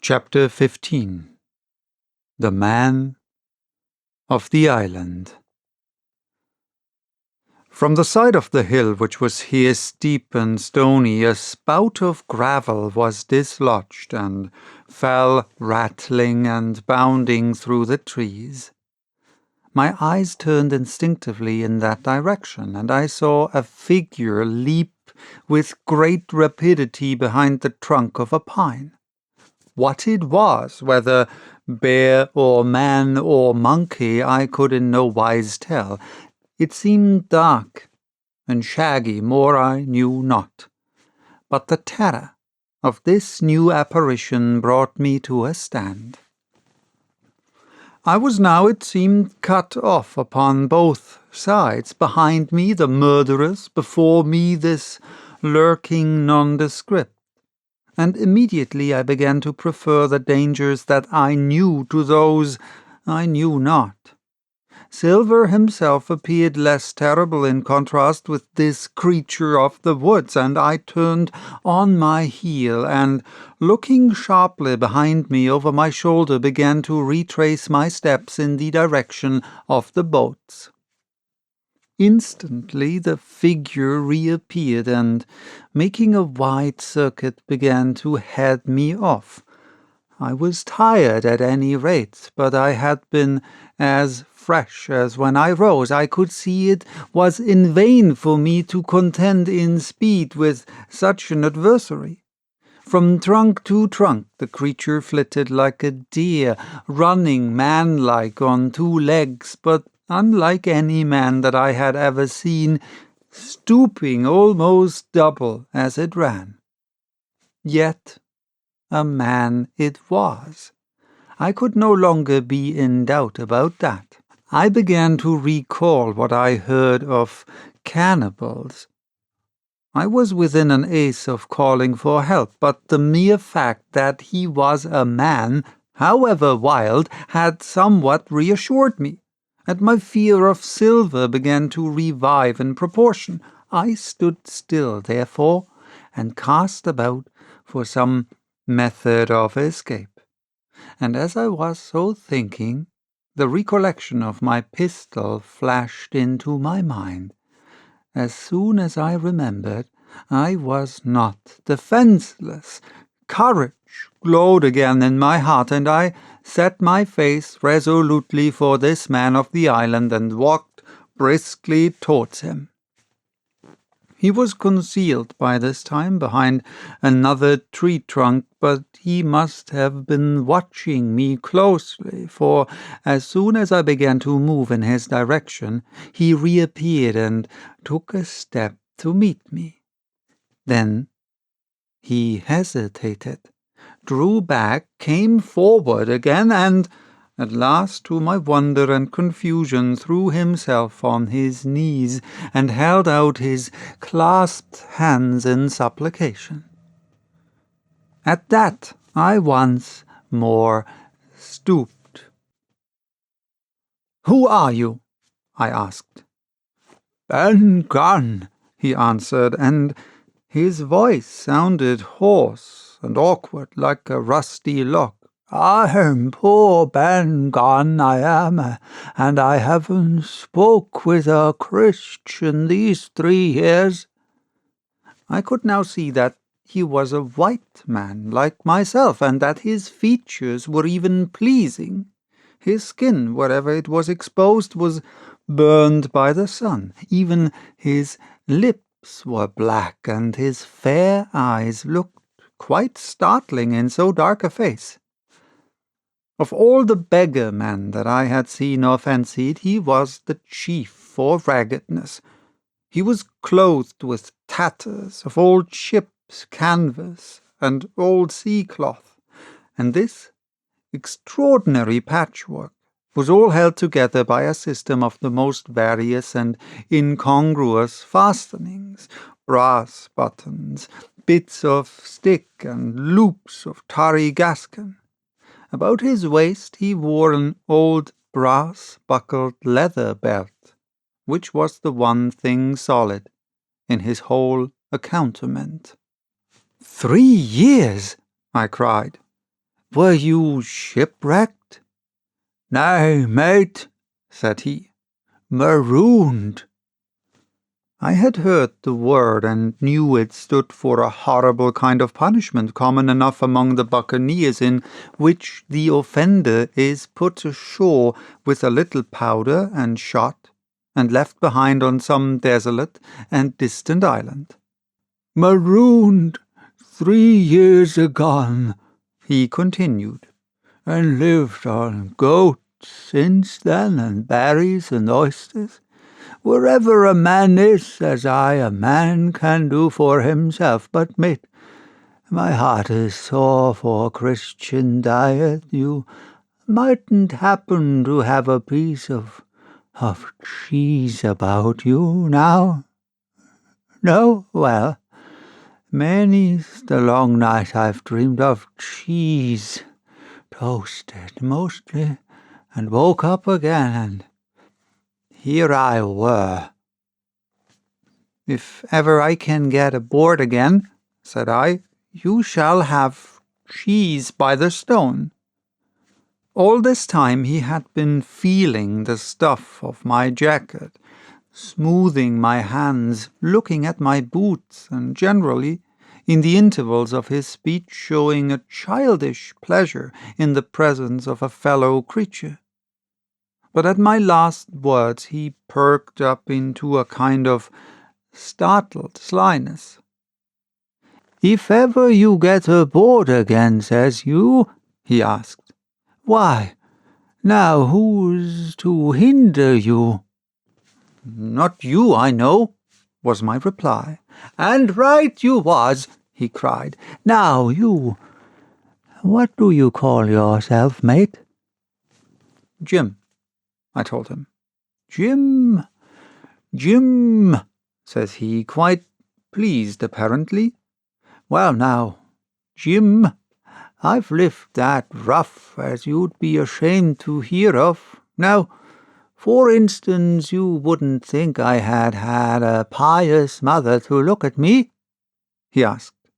Chapter 15 The Man of the Island. From the side of the hill, which was here steep and stony, a spout of gravel was dislodged and fell rattling and bounding through the trees. My eyes turned instinctively in that direction, and I saw a figure leap with great rapidity behind the trunk of a pine. What it was, whether bear or man or monkey, I could in no wise tell. It seemed dark and shaggy, more I knew not. But the terror of this new apparition brought me to a stand. I was now, it seemed, cut off upon both sides. Behind me the murderers, before me this lurking nondescript. And immediately I began to prefer the dangers that I knew to those I knew not. Silver himself appeared less terrible in contrast with this creature of the woods, and I turned on my heel, and, looking sharply behind me over my shoulder, began to retrace my steps in the direction of the boats. Instantly the figure reappeared, and, making a wide circuit, began to head me off. I was tired at any rate, but I had been as fresh as when I rose. I could see it was in vain for me to contend in speed with such an adversary. From trunk to trunk the creature flitted like a deer, running man-like on two legs, but unlike any man that I had ever seen, stooping almost double as it ran. Yet a man it was. I could no longer be in doubt about that. I began to recall what I heard of cannibals. I was within an ace of calling for help, but the mere fact that he was a man, however wild, had somewhat reassured me, and my fear of Silver began to revive in proportion. I stood still, therefore, and cast about for some method of escape. And as I was so thinking, the recollection of my pistol flashed into my mind. As soon as I remembered, I was not defenseless. Courage glowed again in my heart, and I set my face resolutely for this man of the island and walked briskly towards him. He was concealed by this time behind another tree trunk, but he must have been watching me closely, for as soon as I began to move in his direction, he reappeared and took a step to meet me. Then he hesitated, drew back, came forward again, and at last, to my wonder and confusion, threw himself on his knees and held out his clasped hands in supplication. At that I once more stooped. "Who are you?" I asked. "Ben Gunn," he answered, and his voice sounded hoarse and awkward like a rusty lock. "I am poor Ben Gunn, I am, and I haven't spoke with a Christian these 3 years. I could now see that he was a white man like myself, and that his features were even pleasing. His skin, wherever it was exposed, was burned by the sun. Even his lips were black, and his fair eyes looked quite startling in so dark a face. Of all the beggar men that I had seen or fancied, he was the chief for raggedness. He was clothed with tatters of old ship's canvas and old sea-cloth, and this extraordinary patchwork was all held together by a system of the most various and incongruous fastenings, brass buttons, bits of stick, and loops of tarry gascon. About his waist he wore an old brass-buckled leather belt, which was the one thing solid in his whole accoutrement. 3 years! I cried. Were you shipwrecked?" "Nay, mate," said he, "marooned." I had heard the word and knew it stood for a horrible kind of punishment common enough among the buccaneers, in which the offender is put ashore with a little powder and shot, and left behind on some desolate and distant island. "Marooned 3 years agone," he continued, "and lived on goats since then, and berries and oysters. Wherever a man is, as a man can do for himself. But, mate, my heart is sore for Christian diet. You mightn't happen to have a piece of cheese about you now? No? Well, many's the long night I've dreamed of cheese, toasted mostly, and woke up again, and here I were." "If ever I can get aboard again," said I, "you shall have cheese by the stone." All this time he had been feeling the stuff of my jacket, smoothing my hands, looking at my boots, and generally, in the intervals of his speech, showing a childish pleasure in the presence of a fellow creature. But at my last words he perked up into a kind of startled slyness. "If ever you get aboard again, says you?" he asked. "Why, now who's to hinder you?" "Not you, I know," was my reply. "And right you was," he cried. "Now you, what do you call yourself, mate?" "Jim," I told him. "Jim, Jim," says he, quite pleased apparently. "Well now, Jim, I've lived that rough as you'd be ashamed to hear of. Now, for instance, you wouldn't think I had a pious mother to look at me?" he asked.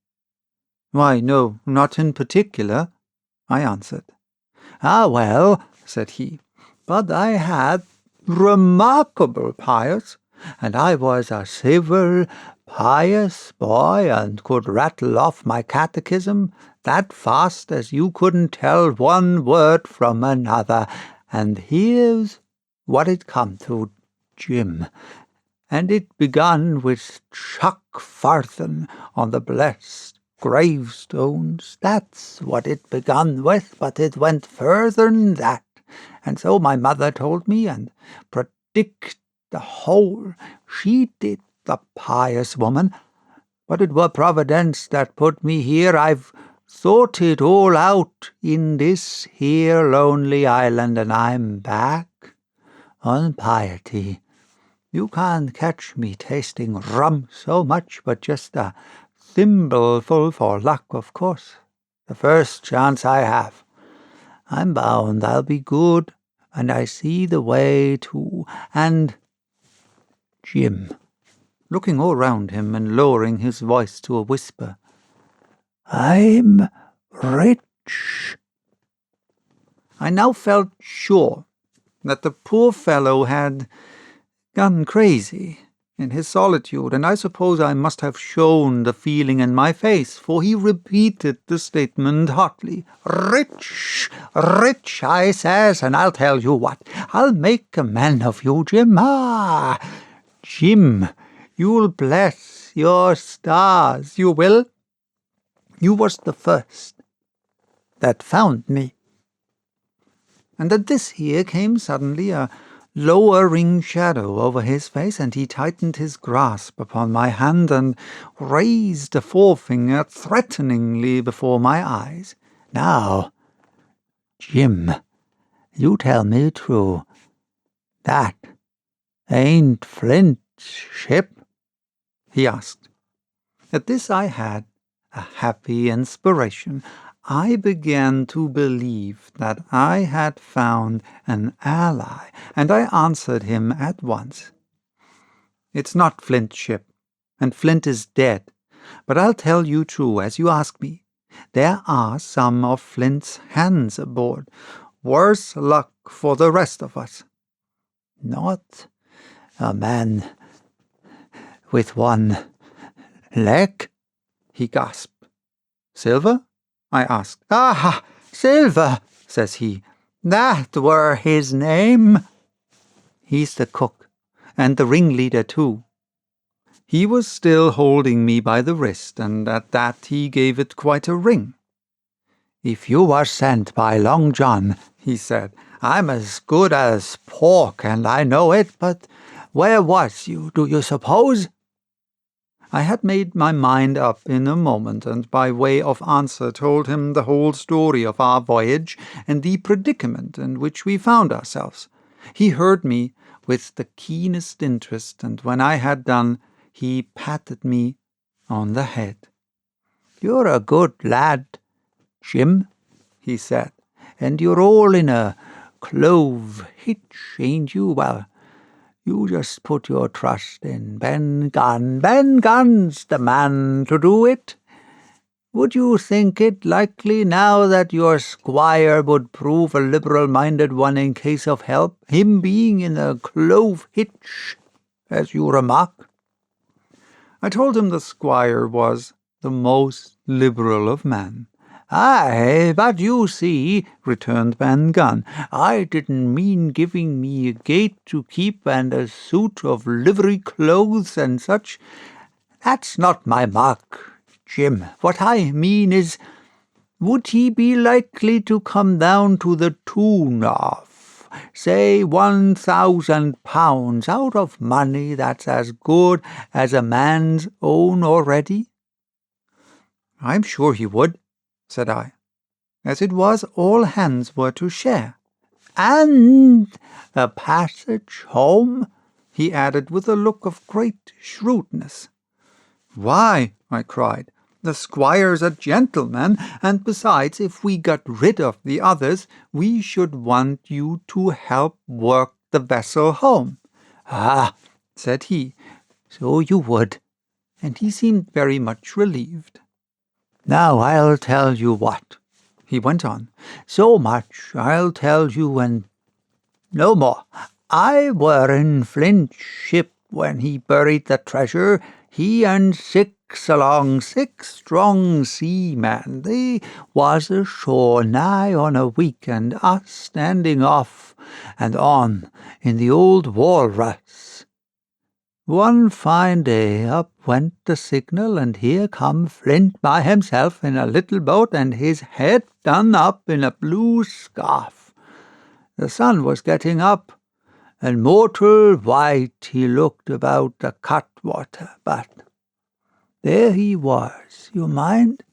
"Why, no, not in particular," I answered. "Ah, well," said he, "but I had remarkable pious, and I was a civil, pious boy, and could rattle off my catechism that fast as you couldn't tell one word from another, and here's what it come to, Jim, and it begun with Chuck Farthon on the blessed gravestones. That's what it begun with, but it went further'n that, and so my mother told me, and predict the whole. She did, the pious woman. But it were Providence that put me here. I've thought it all out in this here lonely island, and I'm back on piety. You can't catch me tasting rum so much, but just a thimbleful for luck, of course. The first chance I have. I'm bound I'll be good, and I see the way to, and Jim," looking all round him and lowering his voice to a whisper, "I'm rich." I now felt sure that the poor fellow had gone crazy in his solitude, and I suppose I must have shown the feeling in my face, for he repeated the statement hotly. "Rich, rich, I says, and I'll tell you what, I'll make a man of you, Jim. Ah, Jim, you'll bless your stars, you will. You was the first that found me." And at this here came suddenly a lowering shadow over his face, and he tightened his grasp upon my hand and raised a forefinger threateningly before my eyes. "Now, Jim, you tell me true. That ain't Flint's ship?" he asked. At this I had a happy inspiration. I began to believe that I had found an ally, and I answered him at once. "It's not Flint's ship, and Flint is dead. But I'll tell you true, as you ask me. There are some of Flint's hands aboard. Worse luck for the rest of us." "Not a man with one leg?" he gasped. "Silver?" I asked. "Ah, Silver," says he. "That were his name." "He's the cook, and the ringleader too." He was still holding me by the wrist, and at that he gave it quite a wring. "If you were sent by Long John," he said, "I'm as good as pork, and I know it, but where was you, do you suppose?" I had made my mind up in a moment, and by way of answer told him the whole story of our voyage and the predicament in which we found ourselves. He heard me with the keenest interest, and when I had done, he patted me on the head. "You're a good lad, Jim," he said, "and you're all in a clove hitch, ain't you? Well, you just put your trust in Ben Gunn. Ben Gunn's the man to do it. Would you think it likely now that your squire would prove a liberal-minded one in case of help, him being in a clove hitch, as you remark?" I told him the squire was the most liberal of men. "Aye, but you see," returned Ben Gunn, "I didn't mean giving me a gate to keep and a suit of livery clothes and such. That's not my mark, Jim. What I mean is, would he be likely to come down to the tune of, say, £1,000 out of money that's as good as a man's own already?" "I'm sure he would," said I. As it was, all hands were to share. "And a passage home?" he added with a look of great shrewdness. "Why," I cried, "the squire's a gentleman, and besides, if we got rid of the others, we should want you to help work the vessel home." "Ah," said he, "so you would," and he seemed very much relieved. "Now I'll tell you what," he went on. "So much I'll tell you, and no more. I were in Flint's ship when he buried the treasure, he and 6 strong seamen. They was ashore nigh on a week, and us standing off and on in the old walrus. One fine day up went the signal, and here come Flint by himself in a little boat, and his head done up in a blue scarf. The sun was getting up, and mortal white he looked about the cutwater, but there he was, you mind,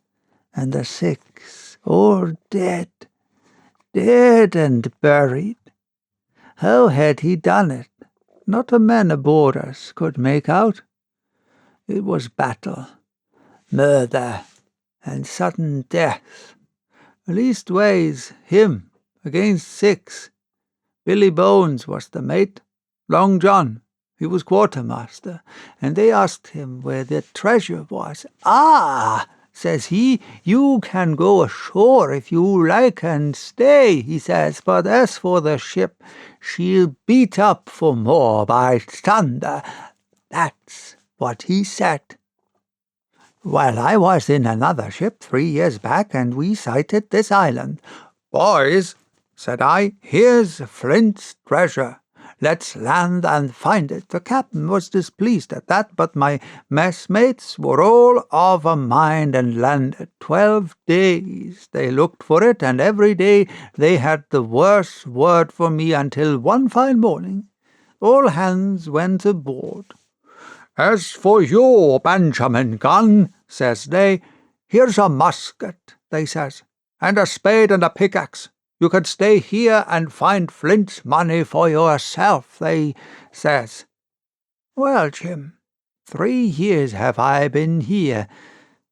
and the 6 all dead and buried. How had he done it? Not a man aboard us could make out. It was battle, murder, and sudden death. Leastways, him against 6. Billy Bones was the mate. Long John, he was quartermaster, and they asked him where the treasure was. "Ah," says he, "you can go ashore if you like and stay," he says, "but as for the ship, she'll beat up for more by thunder." That's what he said. Well, I was in another ship 3 years back, and we sighted this island. "Boys," said I, "here's Flint's treasure. Let's land and find it." The captain was displeased at that, but my messmates were all of a mind and landed. 12 days they looked for it, and every day they had the worse word for me, until one fine morning all hands went aboard. "As for you, Benjamin Gunn," says they, "here's a musket," they says, "and a spade and a pickaxe. You can stay here and find Flint's money for yourself," they says. Well, Jim, 3 years have I been here,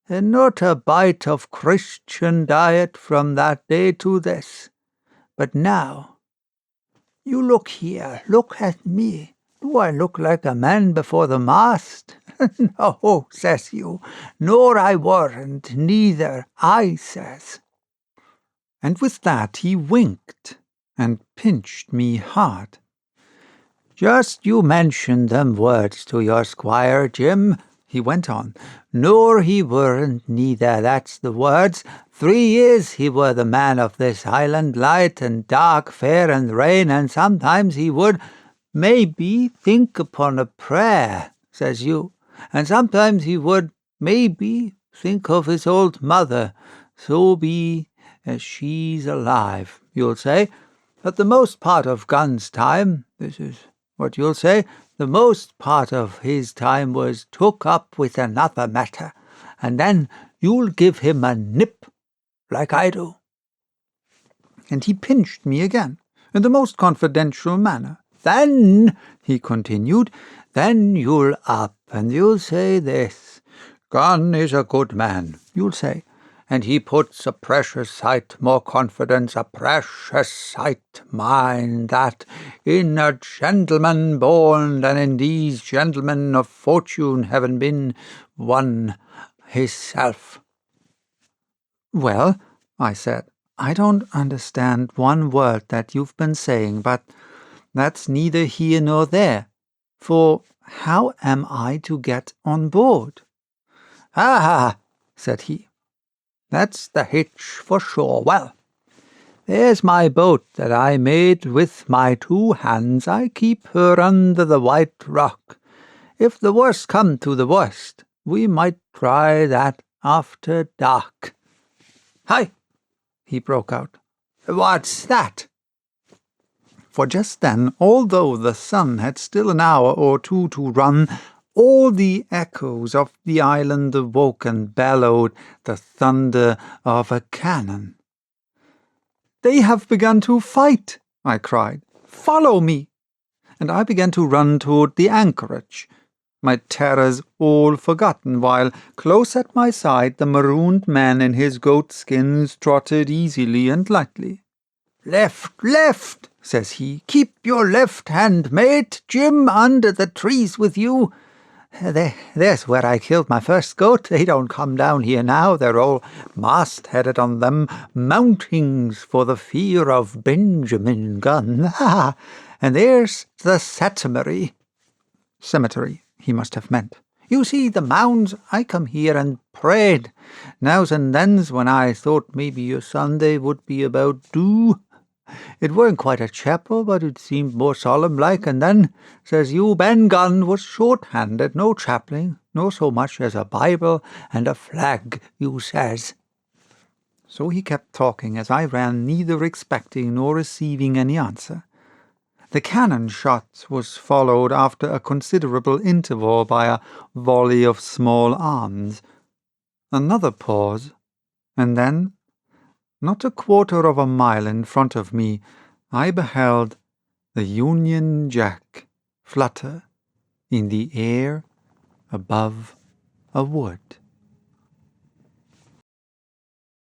and not a bite of Christian diet from that day to this. But now, you look here, look at me. Do I look like a man before the mast? No, says you, nor I warrant, neither, I says. And with that he winked and pinched me hard. Just you mention them words to your squire, Jim, he went on. Nor he weren't, neither, that's the words. 3 years he were the man of this island, light and dark, fair and rain, and sometimes he would, maybe, think upon a prayer, says you, and sometimes he would, maybe, think of his old mother, so be as she's alive, you'll say. But the most part of Gunn's time, this is what you'll say, the most part of his time was took up with another matter, and then you'll give him a nip, like I do. And he pinched me again, in the most confidential manner. Then, he continued, then you'll up, and you'll say this. Gunn is a good man, you'll say, and he puts a precious sight more confidence, a precious sight, mind that, in a gentleman born, than in these gentlemen of fortune having been one hisself. Well, I said, I don't understand one word that you've been saying, but that's neither here nor there, for how am I to get on board? Ah, said he. That's the hitch for sure. Well, there's my boat that I made with my 2 hands. I keep her under the white rock. If the worst come to the worst, we might try that after dark. Hi, he broke out. What's that? For just then, although the sun had still an hour or 2 to run, all the echoes of the island awoke and bellowed the thunder of a cannon. They have begun to fight, I cried. Follow me! And I began to run toward the anchorage, my terrors all forgotten, while close at my side the marooned man in his goatskins trotted easily and lightly. Left, left, says he. Keep your left hand, mate. Jim under the trees with you. There's where I killed my first goat. They don't come down here now. They're all mast-headed on them mountings for the fear of Benjamin Gunn. And there's the cemetery. Cemetery, he must have meant. You see the mounds, I come here and prayed. Nows and thens when I thought maybe your Sunday would be about due. It weren't quite a chapel, but it seemed more solemn-like, and then, says you, Ben Gunn was short-handed, no chaplain, nor so much as a Bible and a flag, you says. So he kept talking as I ran, neither expecting nor receiving any answer. The cannon shot was followed after a considerable interval by a volley of small arms. Another pause, and then, not a quarter of a mile in front of me, I beheld the Union Jack flutter in the air above a wood.